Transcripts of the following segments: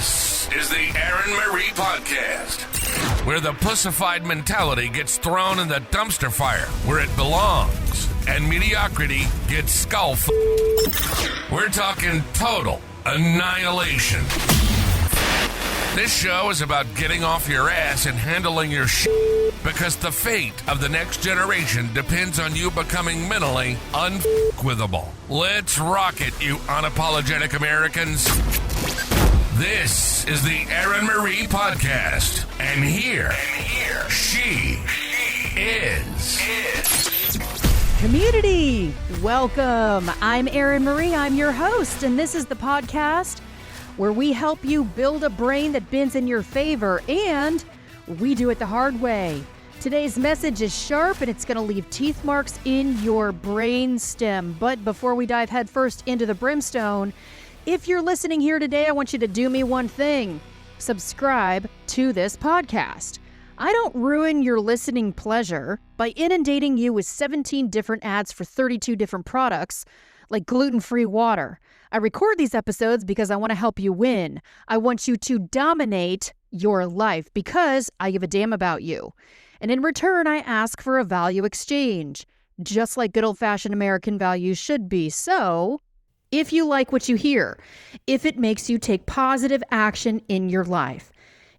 This is the Erin Marie Podcast, where the pussified mentality gets thrown in the dumpster fire where it belongs, and mediocrity gets We're talking total annihilation. This show is about getting off your ass and handling your shit, because the fate of the next generation depends on you becoming mentally unfuckwithable. Let's rock it, you unapologetic Americans. This is the Erin Marie Podcast, and here she is. Community, welcome. I'm Erin Marie. I'm your host, and this is the podcast where we help you build a brain that bends in your favor, and we do it the hard way. Today's message is sharp, and it's going to leave teeth marks in your brain stem. But before we dive headfirst into the brimstone, if you're listening here today, I want you to do me one thing. Subscribe to this podcast. I don't ruin your listening pleasure by inundating you with 17 different ads for 32 different products, like gluten-free water. I record these episodes because I want to help you win. I want you to dominate your life because I give a damn about you. And in return, I ask for a value exchange, just like good old-fashioned American values should be. So, if you like what you hear, if it makes you take positive action in your life,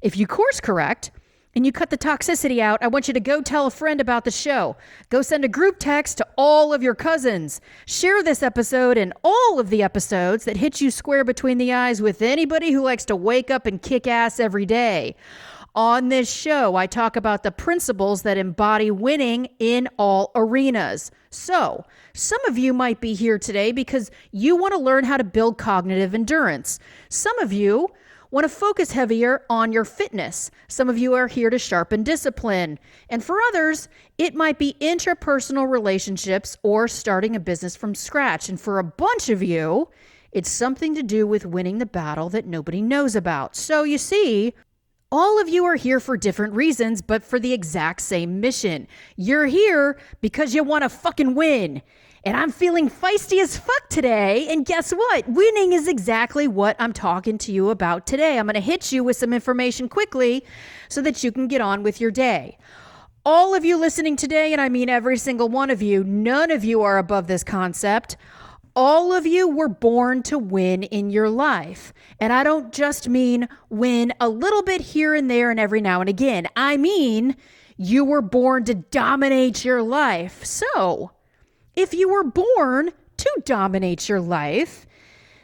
if you course correct, and you cut the toxicity out, I want you to go tell a friend about the show. Go send a group text to all of your cousins. Share this episode and all of the episodes that hit you square between the eyes with anybody who likes to wake up and kick ass every day. On this show, I talk about the principles that embody winning in all arenas. So, some of you might be here today because you want to learn how to build cognitive endurance. Some of you want to focus heavier on your fitness. Some of you are here to sharpen discipline. And for others, it might be interpersonal relationships or starting a business from scratch. And for a bunch of you, it's something to do with winning the battle that nobody knows about. So you see, all of you are here for different reasons, but for the exact same mission. You're here because you want to fucking win. And I'm feeling feisty as fuck today. And guess what? Winning is exactly what I'm talking to you about today. I'm going to hit you with some information quickly so that you can get on with your day. All of you listening today, and I mean every single one of you, none of you are above this concept. All of you were born to win in your life. And I don't just mean win a little bit here and there and every now and again. I mean, you were born to dominate your life. So, if you were born to dominate your life,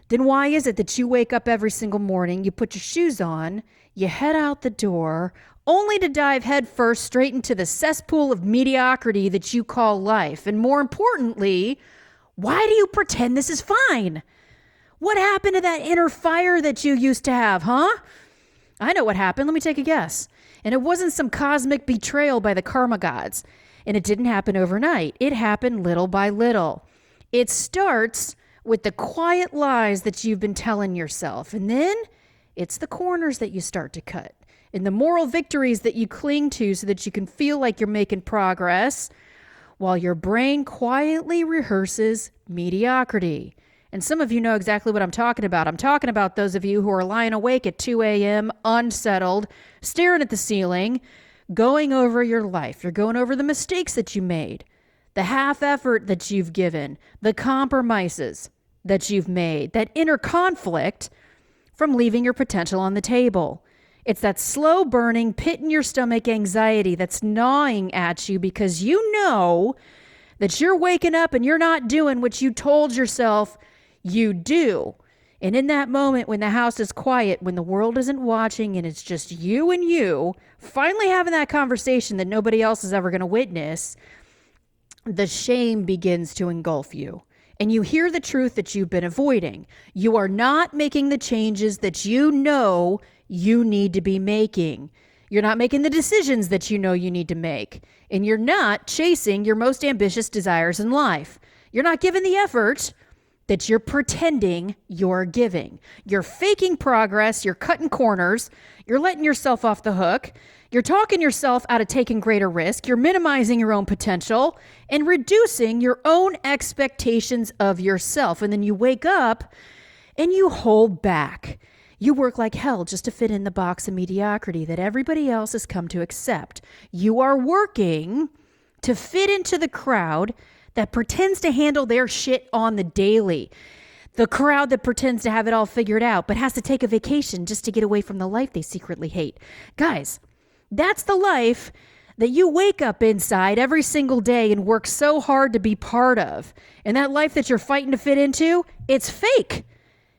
then why is it that you wake up every single morning, you put your shoes on, you head out the door, only to dive headfirst straight into the cesspool of mediocrity that you call life? And more importantly, why do you pretend this is fine? What happened to that inner fire that you used to have, huh? I know what happened. Let me take a guess. And it wasn't some cosmic betrayal by the karma gods. And it didn't happen overnight. It happened little by little. It starts with the quiet lies that you've been telling yourself. And then it's the corners that you start to cut. And the moral victories that you cling to so that you can feel like you're making progress, while your brain quietly rehearses mediocrity. And some of you know exactly what I'm talking about. I'm talking about those of you who are lying awake at 2 a.m., unsettled, staring at the ceiling, going over your life. You're going over the mistakes that you made, the half effort that you've given, the compromises that you've made, that inner conflict from leaving your potential on the table. It's that slow burning pit in your stomach anxiety that's gnawing at you because you know that you're waking up and you're not doing what you told yourself you do. And in that moment when the house is quiet, when the world isn't watching and it's just you and you, finally having that conversation that nobody else is ever going to witness, the shame begins to engulf you. And you hear the truth that you've been avoiding. You are not making the changes that you know you need to be making. You're not making the decisions that you know you need to make. And you're not chasing your most ambitious desires in life. You're not giving the effort that you're pretending you're giving. You're faking progress. You're cutting corners. You're letting yourself off the hook. You're talking yourself out of taking greater risk. You're minimizing your own potential and reducing your own expectations of yourself. And then you wake up and you hold back. You work like hell just to fit in the box of mediocrity that everybody else has come to accept. You are working to fit into the crowd that pretends to handle their shit on the daily. The crowd that pretends to have it all figured out, but has to take a vacation just to get away from the life they secretly hate. Guys, that's the life that you wake up inside every single day and work so hard to be part of. And that life that you're fighting to fit into, it's fake.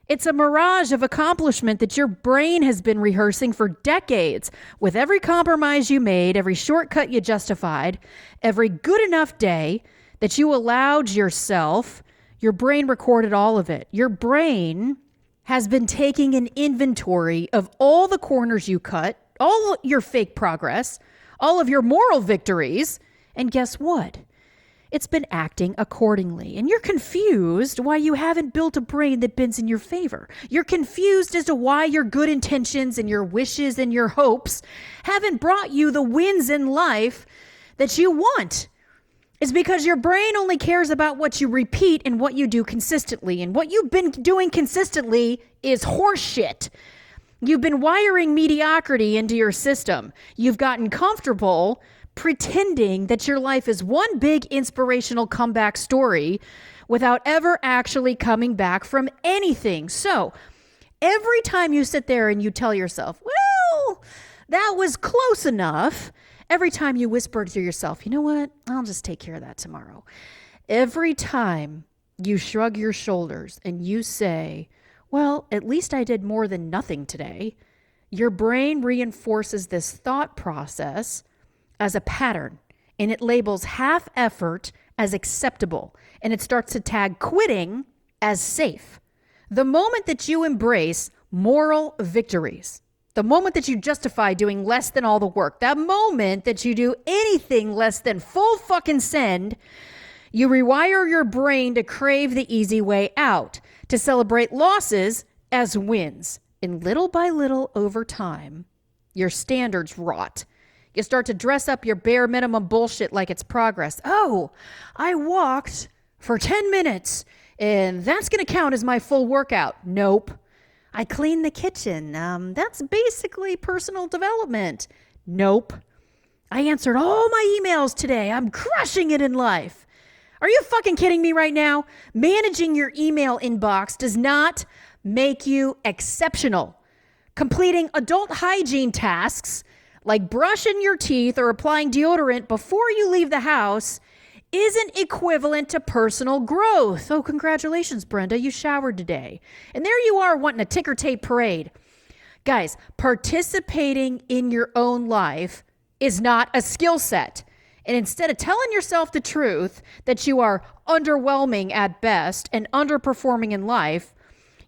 It's a mirage of accomplishment that your brain has been rehearsing for decades. With every compromise you made, every shortcut you justified, every good enough day that you allowed yourself, your brain recorded all of it. Your brain has been taking an inventory of all the corners you cut, all your fake progress, all of your moral victories, and guess what? It's been acting accordingly. And you're confused why you haven't built a brain that bends in your favor. You're confused as to why your good intentions and your wishes and your hopes haven't brought you the wins in life that you want. It's because your brain only cares about what you repeat and what you do consistently. And what you've been doing consistently is horseshit. You've been wiring mediocrity into your system. You've gotten comfortable pretending that your life is one big inspirational comeback story without ever actually coming back from anything. So every time you sit there and you tell yourself, well, that was close enough. Every time you whisper to yourself, you know what? I'll just take care of that tomorrow. Every time you shrug your shoulders and you say, well, at least I did more than nothing today, your brain reinforces this thought process as a pattern, and it labels half effort as acceptable, and it starts to tag quitting as safe. The moment that you embrace moral victories, the moment that you justify doing less than all the work, that moment that you do anything less than full fucking send, you rewire your brain to crave the easy way out, to celebrate losses as wins. And little by little over time, your standards rot. You start to dress up your bare minimum bullshit like it's progress. Oh, I walked for 10 minutes and that's going to count as my full workout. Nope. I cleaned the kitchen. That's basically personal development. Nope. I answered all my emails today. I'm crushing it in life. Are you fucking kidding me right now? Managing your email inbox does not make you exceptional. Completing adult hygiene tasks like brushing your teeth or applying deodorant before you leave the house isn't equivalent to personal growth. Oh, congratulations, Brenda. You showered today. And there you are wanting a ticker tape parade. Guys, participating in your own life is not a skill set. And instead of telling yourself the truth that you are underwhelming at best and underperforming in life,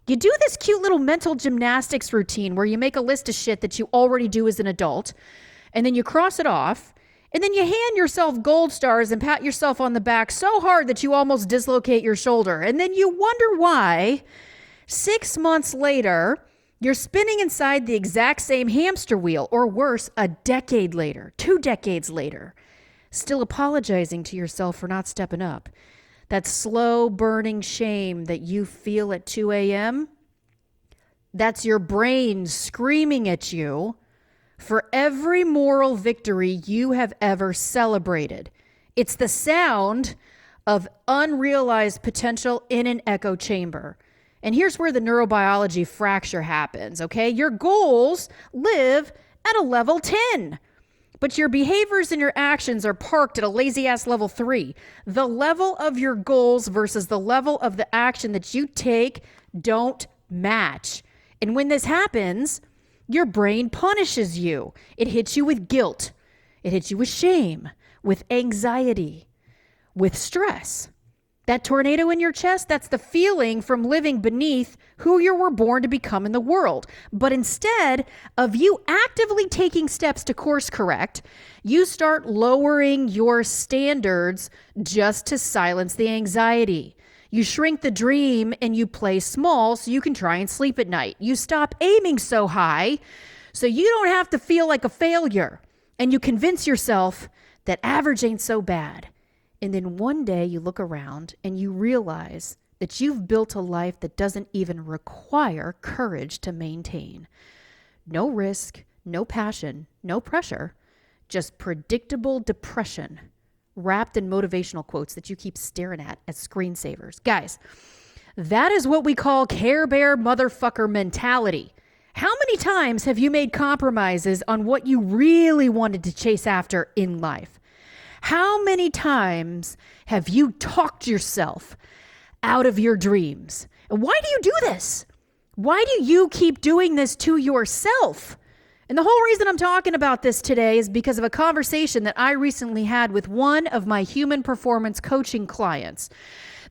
you do this cute little mental gymnastics routine where you make a list of shit that you already do as an adult, and then you cross it off, and then you hand yourself gold stars and pat yourself on the back so hard that you almost dislocate your shoulder. And then you wonder why 6 months later, you're spinning inside the exact same hamster wheel, or worse, a decade later, 2 decades later, still apologizing to yourself for not stepping up. That slow burning shame that you feel at 2 a.m., that's your brain screaming at you for every moral victory you have ever celebrated. It's the sound of unrealized potential in an echo chamber. And here's where the neurobiology fracture happens, okay? Your goals live at a level 10. But your behaviors and your actions are parked at a lazy-ass level 3. The level of your goals versus the level of the action that you take don't match. And when this happens, your brain punishes you. It hits you with guilt. It hits you with shame, with anxiety, with stress. That tornado in your chest, that's the feeling from living beneath who you were born to become in the world. But instead of you actively taking steps to course correct, you start lowering your standards just to silence the anxiety. You shrink the dream and you play small so you can try and sleep at night. You stop aiming so high so you don't have to feel like a failure. And you convince yourself that average ain't so bad. And then one day you look around and you realize that you've built a life that doesn't even require courage to maintain. No risk, no passion, no pressure, just predictable depression wrapped in motivational quotes that you keep staring at as screensavers. Guys, that is what we call Care Bear motherfucker mentality. How many times have you made compromises on what you really wanted to chase after in life? How many times have you talked yourself out of your dreams? And why do you do this? Why do you keep doing this to yourself? And the whole reason I'm talking about this today is because of a conversation that I recently had with one of my human performance coaching clients.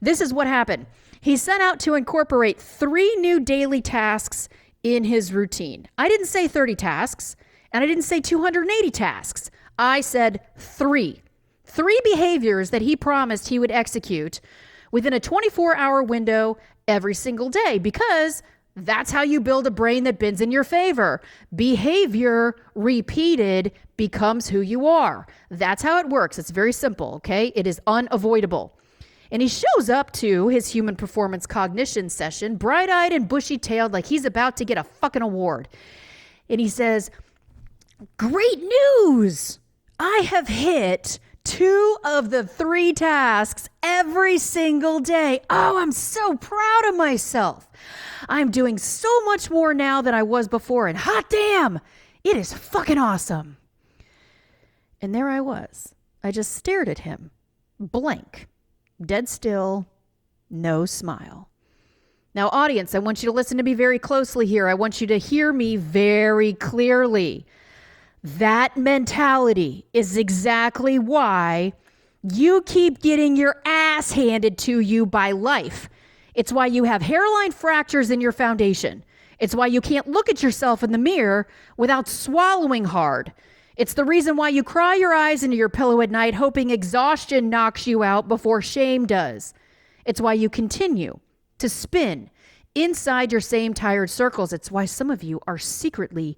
This is what happened. He set out to incorporate 3 new daily tasks in his routine. I didn't say 30 tasks, and I didn't say 280 tasks. I said 3. 3 behaviors that he promised he would execute within a 24-hour window every single day, because that's how you build a brain that bends in your favor. Behavior repeated becomes who you are. That's how it works. It's very simple, okay? It is unavoidable. And he shows up to his human performance cognition session, bright-eyed and bushy-tailed, like he's about to get a fucking award. And he says, "Great news! I have hit 2 of the 3 tasks every single day. Oh, I'm so proud of myself. I'm doing so much more now than I was before. And hot damn, it is fucking awesome." And there I was. I just stared at him, blank. Dead still, no smile. Now, audience, I want you to listen to me very closely here. I want you to hear me very clearly. That mentality is exactly why you keep getting your ass handed to you by life. It's why you have hairline fractures in your foundation. It's why you can't look at yourself in the mirror without swallowing hard. It's the reason why you cry your eyes into your pillow at night, hoping exhaustion knocks you out before shame does. It's why you continue to spin inside your same tired circles. It's why some of you are secretly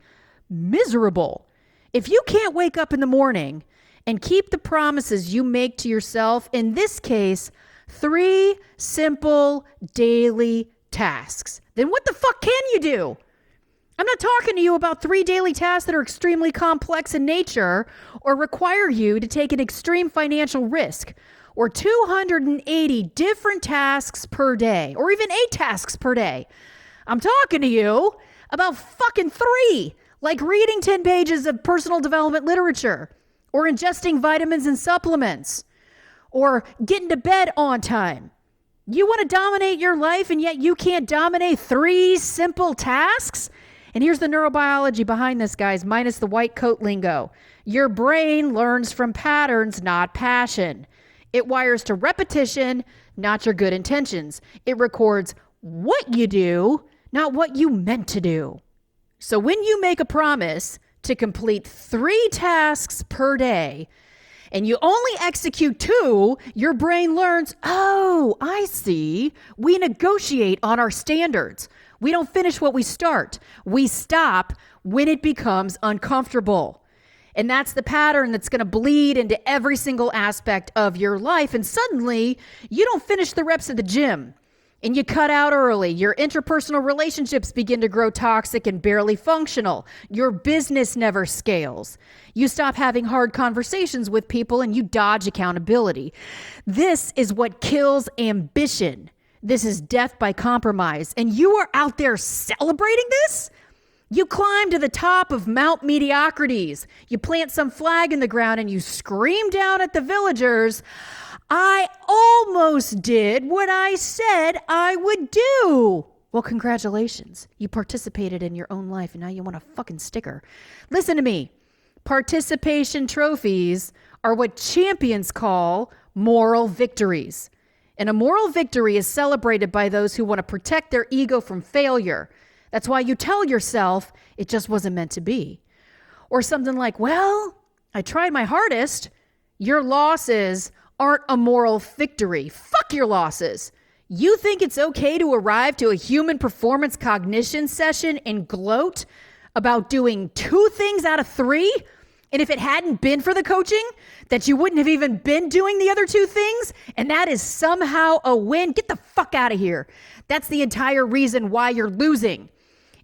miserable. If you can't wake up in the morning and keep the promises you make to yourself, in this case, 3 simple daily tasks, then what the fuck can you do? I'm not talking to you about 3 daily tasks that are extremely complex in nature or require you to take an extreme financial risk, or 280 different tasks per day, or even 8 tasks per day. I'm talking to you about fucking 3, like reading 10 pages of personal development literature, or ingesting vitamins and supplements, or getting to bed on time. You want to dominate your life, and yet you can't dominate 3 simple tasks? And here's the neurobiology behind this, guys, minus the white coat lingo. Your brain learns from patterns, not passion. It wires to repetition, not your good intentions. It records what you do, not what you meant to do. So when you make a promise to complete 3 tasks per day, and you only execute 2, your brain learns, oh, I see. We negotiate on our standards. We don't finish what we start. We stop when it becomes uncomfortable. And that's the pattern that's going to bleed into every single aspect of your life. And suddenly, you don't finish the reps at the gym. And you cut out early. Your interpersonal relationships begin to grow toxic and barely functional. Your business never scales. You stop having hard conversations with people and you dodge accountability. This is what kills ambition. This is death by compromise. And you are out there celebrating this? You climb to the top of Mount Mediocrities. You plant some flag in the ground and you scream down at the villagers, I almost did what I said I would do. Well, congratulations. You participated in your own life and now you want a fucking sticker. Listen to me. Participation trophies are what champions call moral victories. And a moral victory is celebrated by those who want to protect their ego from failure. That's why you tell yourself it just wasn't meant to be. Or something like, well, I tried my hardest. Your losses aren't a moral victory. Fuck your losses. You think it's okay to arrive to a human performance cognition session and gloat about doing 2 things out of 3 And if it hadn't been for the coaching, that you wouldn't have even been doing the other two things, and that is somehow a win, get the fuck out of here. That's the entire reason why you're losing.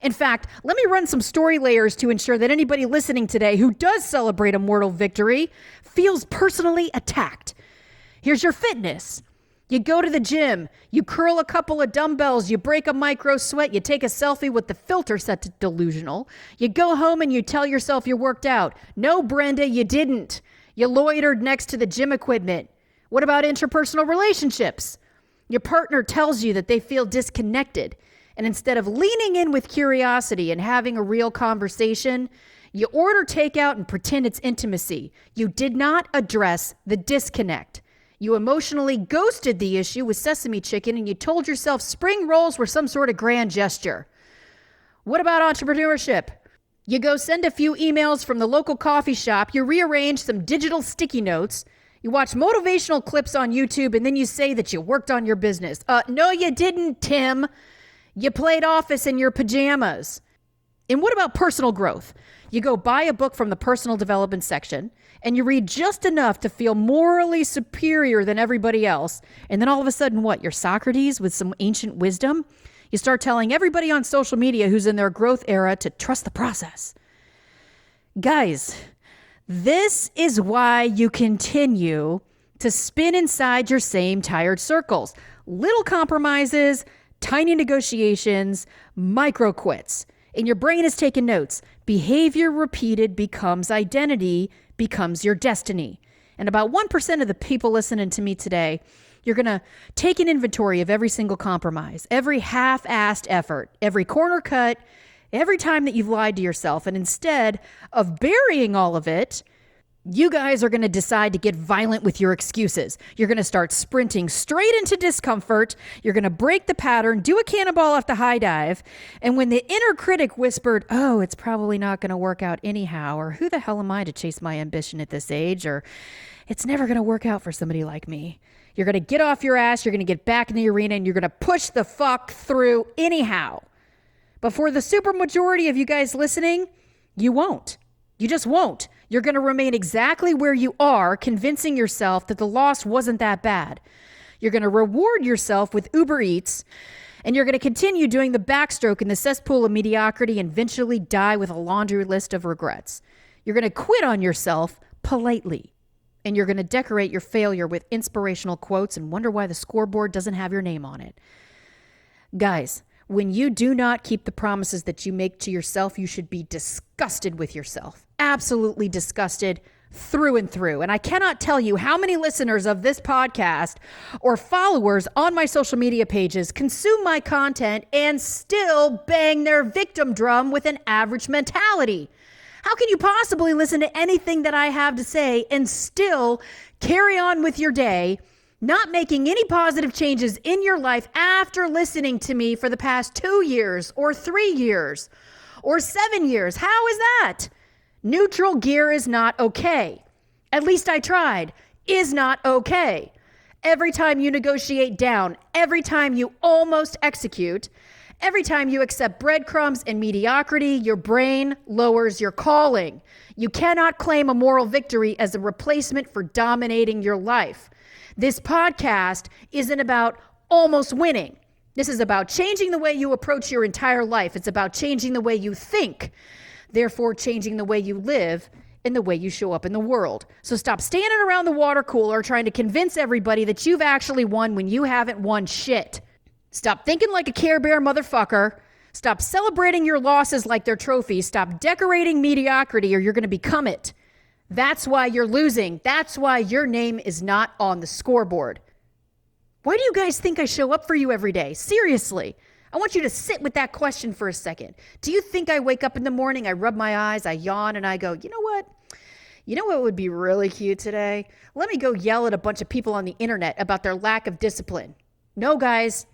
In fact, let me run some story layers to ensure that anybody listening today who does celebrate a mortal victory feels personally attacked. Here's your fitness. You go to the gym, you curl a couple of dumbbells, you break a micro sweat, you take a selfie with the filter set to delusional. You go home and you tell yourself you worked out. No, Brenda, you didn't. You loitered next to the gym equipment. What about interpersonal relationships? Your partner tells you that they feel disconnected. And instead of leaning in with curiosity and having a real conversation, you order takeout and pretend it's intimacy. You did not address the disconnect. You emotionally ghosted the issue with sesame chicken and you told yourself spring rolls were some sort of grand gesture. What about entrepreneurship? You go send a few emails from the local coffee shop, you rearrange some digital sticky notes, you watch motivational clips on YouTube, and then you say that you worked on your business. No, you didn't, Tim. You played Office in your pajamas. And what about personal growth? You go buy a book from the personal development section and you read just enough to feel morally superior than everybody else. And then all of a sudden, what? You're Socrates with some ancient wisdom? You start telling everybody on social media who's in their growth era to trust the process. Guys, this is why you continue to spin inside your same tired circles. Little compromises, tiny negotiations, micro quits. And your brain is taking notes. Behavior repeated becomes identity, becomes your destiny. And about 1% of the people listening to me today, you're going to take an inventory of every single compromise, every half-assed effort, every corner cut, every time that you've lied to yourself. And instead of burying all of it, you guys are going to decide to get violent with your excuses. You're going to start sprinting straight into discomfort. You're going to break the pattern, do a cannonball off the high dive. And when the inner critic whispered, oh, it's probably not going to work out anyhow, or who the hell am I to chase my ambition at this age, or it's never going to work out for somebody like me. You're going to get off your ass. You're going to get back in the arena and you're going to push the fuck through anyhow. But for the super majority of you guys listening, you won't. You just won't. You're going to remain exactly where you are, convincing yourself that the loss wasn't that bad. You're going to reward yourself with Uber Eats, and you're going to continue doing the backstroke in the cesspool of mediocrity and eventually die with a laundry list of regrets. You're going to quit on yourself politely, and you're going to decorate your failure with inspirational quotes and wonder why the scoreboard doesn't have your name on it. Guys, when you do not keep the promises that you make to yourself, you should be disgusted with yourself. Absolutely disgusted through and through. And I cannot tell you how many listeners of this podcast or followers on my social media pages consume my content and still bang their victim drum with an average mentality. How can you possibly listen to anything that I have to say and still carry on with your day, not making any positive changes in your life after listening to me for the past 2 years or 3 years or 7 years? How is that? Neutral gear is not okay. At least I tried. Is not okay. Every time you negotiate down, every time you almost execute, every time you accept breadcrumbs and mediocrity, your brain lowers your calling. You cannot claim a moral victory as a replacement for dominating your life. This podcast isn't about almost winning. This is about changing the way you approach your entire life. It's about changing the way you think, therefore changing the way you live and the way you show up in the world. So stop standing around the water cooler trying to convince everybody that you've actually won when you haven't won shit. Stop thinking like a Care Bear motherfucker. Stop celebrating your losses like they're trophies. Stop decorating mediocrity or you're going to become it. That's why you're losing. That's why your name is not on the scoreboard. Why do you guys think I show up for you every day? Seriously. I want you to sit with that question for a second. Do you think I wake up in the morning, I rub my eyes, I yawn, and I go, you know what? You know what would be really cute today? Let me go yell at a bunch of people on the internet about their lack of discipline. No, guys.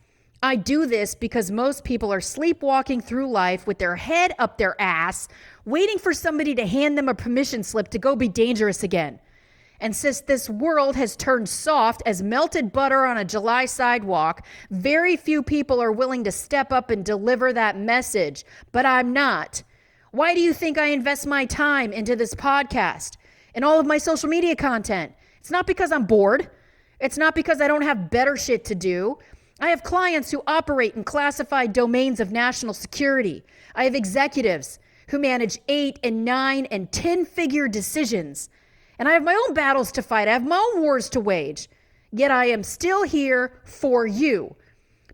I do this because most people are sleepwalking through life with their head up their ass, waiting for somebody to hand them a permission slip to go be dangerous again. And since this world has turned soft as melted butter on a July sidewalk, very few people are willing to step up and deliver that message. But I'm not. Why do you think I invest my time into this podcast and all of my social media content? It's not because I'm bored. It's not because I don't have better shit to do. I have clients who operate in classified domains of national security. I have executives who manage 8 and 9 and 10-figure decisions. And I have my own battles to fight. I have my own wars to wage. Yet I am still here for you.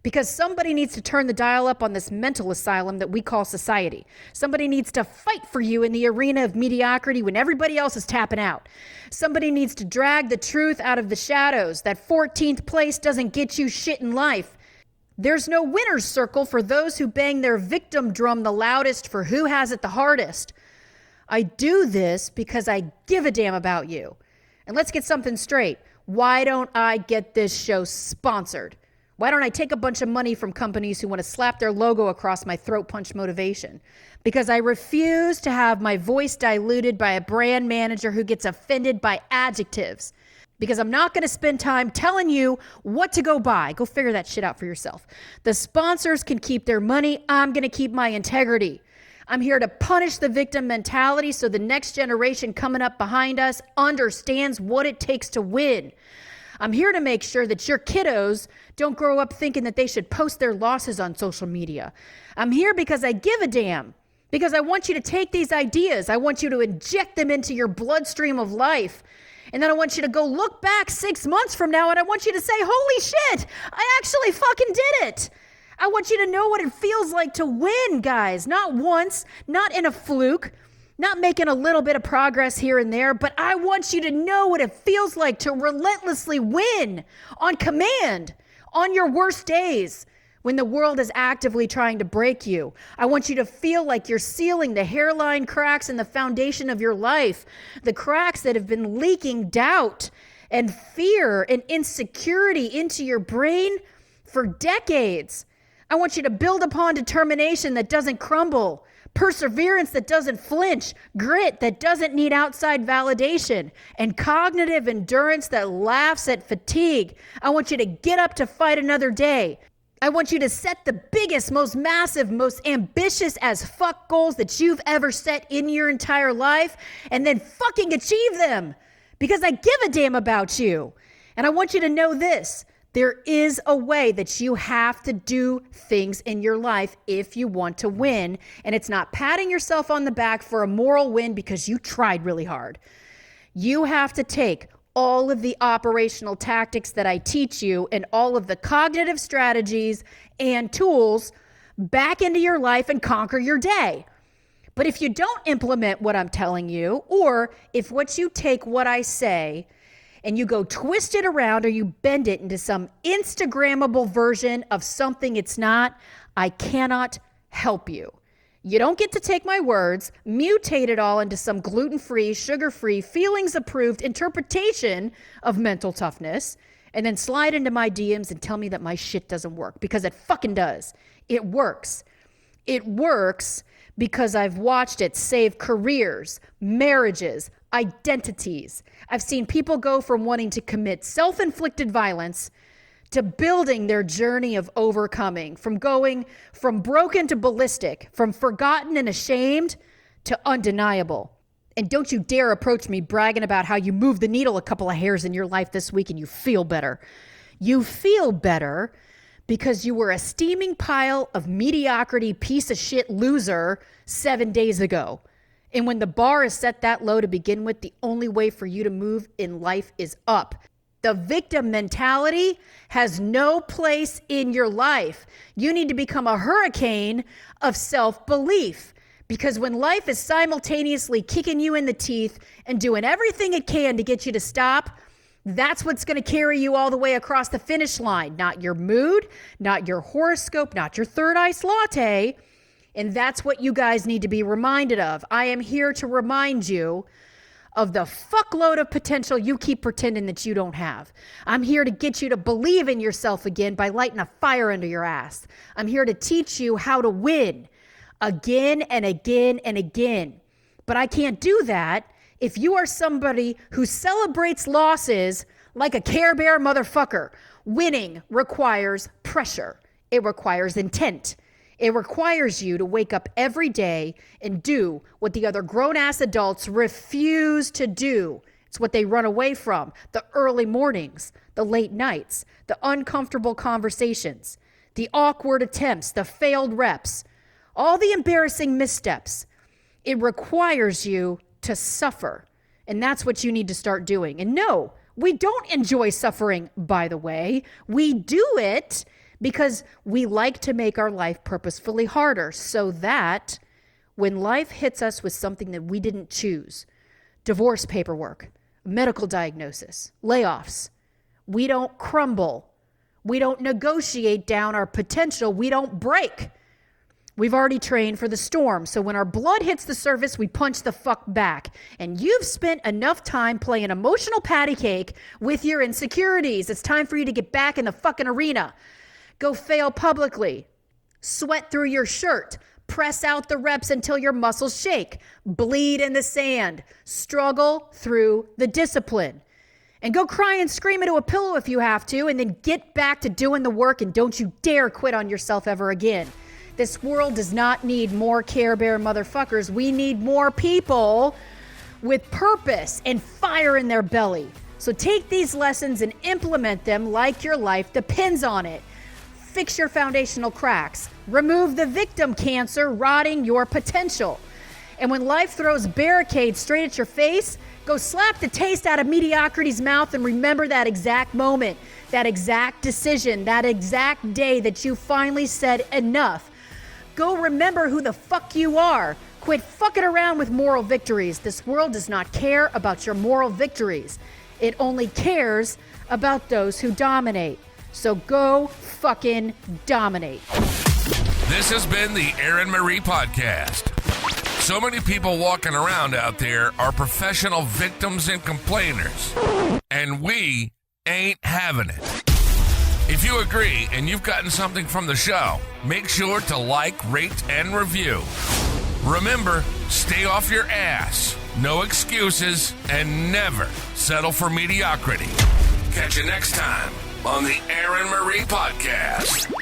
Because somebody needs to turn the dial up on this mental asylum that we call society. Somebody needs to fight for you in the arena of mediocrity when everybody else is tapping out. Somebody needs to drag the truth out of the shadows. That 14th place doesn't get you shit in life. There's no winner's circle for those who bang their victim drum the loudest for who has it the hardest. I do this because I give a damn about you. And let's get something straight. Why don't I get this show sponsored? Why don't I take a bunch of money from companies who want to slap their logo across my throat punch motivation? Because I refuse to have my voice diluted by a brand manager who gets offended by adjectives. Because I'm not going to spend time telling you what to go buy. Go figure that shit out for yourself. The sponsors can keep their money. I'm going to keep my integrity. I'm here to punish the victim mentality so the next generation coming up behind us understands what it takes to win. I'm here to make sure that your kiddos don't grow up thinking that they should post their losses on social media. I'm here because I give a damn. Because I want you to take these ideas. I want you to inject them into your bloodstream of life. And then I want you to go look back 6 months from now and I want you to say, holy shit, I actually fucking did it. I want you to know what it feels like to win, guys. Not once, not in a fluke, not making a little bit of progress here and there, but I want you to know what it feels like to relentlessly win on command on your worst days when the world is actively trying to break you. I want you to feel like you're sealing the hairline cracks in the foundation of your life, the cracks that have been leaking doubt and fear and insecurity into your brain for decades. I want you to build upon determination that doesn't crumble, perseverance that doesn't flinch, grit that doesn't need outside validation, and cognitive endurance that laughs at fatigue. I want you to get up to fight another day. I want you to set the biggest, most massive, most ambitious as fuck goals that you've ever set in your entire life, and then fucking achieve them, because I give a damn about you. And I want you to know this. There is a way that you have to do things in your life if you want to win. And it's not patting yourself on the back for a moral win because you tried really hard. You have to take all of the operational tactics that I teach you and all of the cognitive strategies and tools back into your life and conquer your day. But if you don't implement what I'm telling you, or if what you take what I say and you go twist it around or you bend it into some Instagrammable version of something it's not, I cannot help you. You don't get to take my words, mutate it all into some gluten-free, sugar-free, feelings-approved interpretation of mental toughness, and then slide into my DMs and tell me that my shit doesn't work, because it fucking does. It works. It works because I've watched it save careers, marriages, identities. I've seen people go from wanting to commit self-inflicted violence to building their journey of overcoming, from going from broken to ballistic, from forgotten and ashamed to undeniable. And don't you dare approach me bragging about how you moved the needle a couple of hairs in your life this week and you feel better. You feel better because you were a steaming pile of mediocrity, piece of shit loser 7 days ago. And when the bar is set that low to begin with, the only way for you to move in life is up. The victim mentality has no place in your life. You need to become a hurricane of self-belief, because when life is simultaneously kicking you in the teeth and doing everything it can to get you to stop, that's what's going to carry you all the way across the finish line. Not your mood, not your horoscope, not your third iced latte. And that's what you guys need to be reminded of. I am here to remind you of the fuckload of potential you keep pretending that you don't have. I'm here to get you to believe in yourself again by lighting a fire under your ass. I'm here to teach you how to win again and again and again. But I can't do that if you are somebody who celebrates losses like a Care Bear motherfucker. Winning requires pressure. It requires intent. It requires you to wake up every day and do what the other grown-ass adults refuse to do. It's what they run away from. The early mornings, the late nights, the uncomfortable conversations, the awkward attempts, the failed reps, all the embarrassing missteps. It requires you to suffer. And that's what you need to start doing. And no, we don't enjoy suffering, by the way. We do it because we like to make our life purposefully harder so that when life hits us with something that we didn't choose, divorce paperwork, medical diagnosis, layoffs, we don't crumble. We don't negotiate down our potential. We don't break. We've already trained for the storm. So when our blood hits the surface, we punch the fuck back. And you've spent enough time playing emotional patty cake with your insecurities. It's time for you to get back in the fucking arena. Go fail publicly. Sweat through your shirt. Press out the reps until your muscles shake. Bleed in the sand. Struggle through the discipline. And go cry and scream into a pillow if you have to, and then get back to doing the work, and don't you dare quit on yourself ever again. This world does not need more Care Bear motherfuckers. We need more people with purpose and fire in their belly. So take these lessons and implement them like your life depends on it. Fix your foundational cracks. Remove the victim cancer rotting your potential. And when life throws barricades straight at your face, go slap the taste out of mediocrity's mouth and remember that exact moment, that exact decision, that exact day that you finally said enough. Go remember who the fuck you are. Quit fucking around with moral victories. This world does not care about your moral victories. It only cares about those who dominate. So go fucking dominate. This has been the Erin Marie Podcast. So many people walking around out there are professional victims and complainers, and we ain't having it. If you agree and you've gotten something from the show, make sure to like, rate, and review. Remember, stay off your ass, no excuses, and never settle for mediocrity. Catch you next time on the Erin Marie Podcast.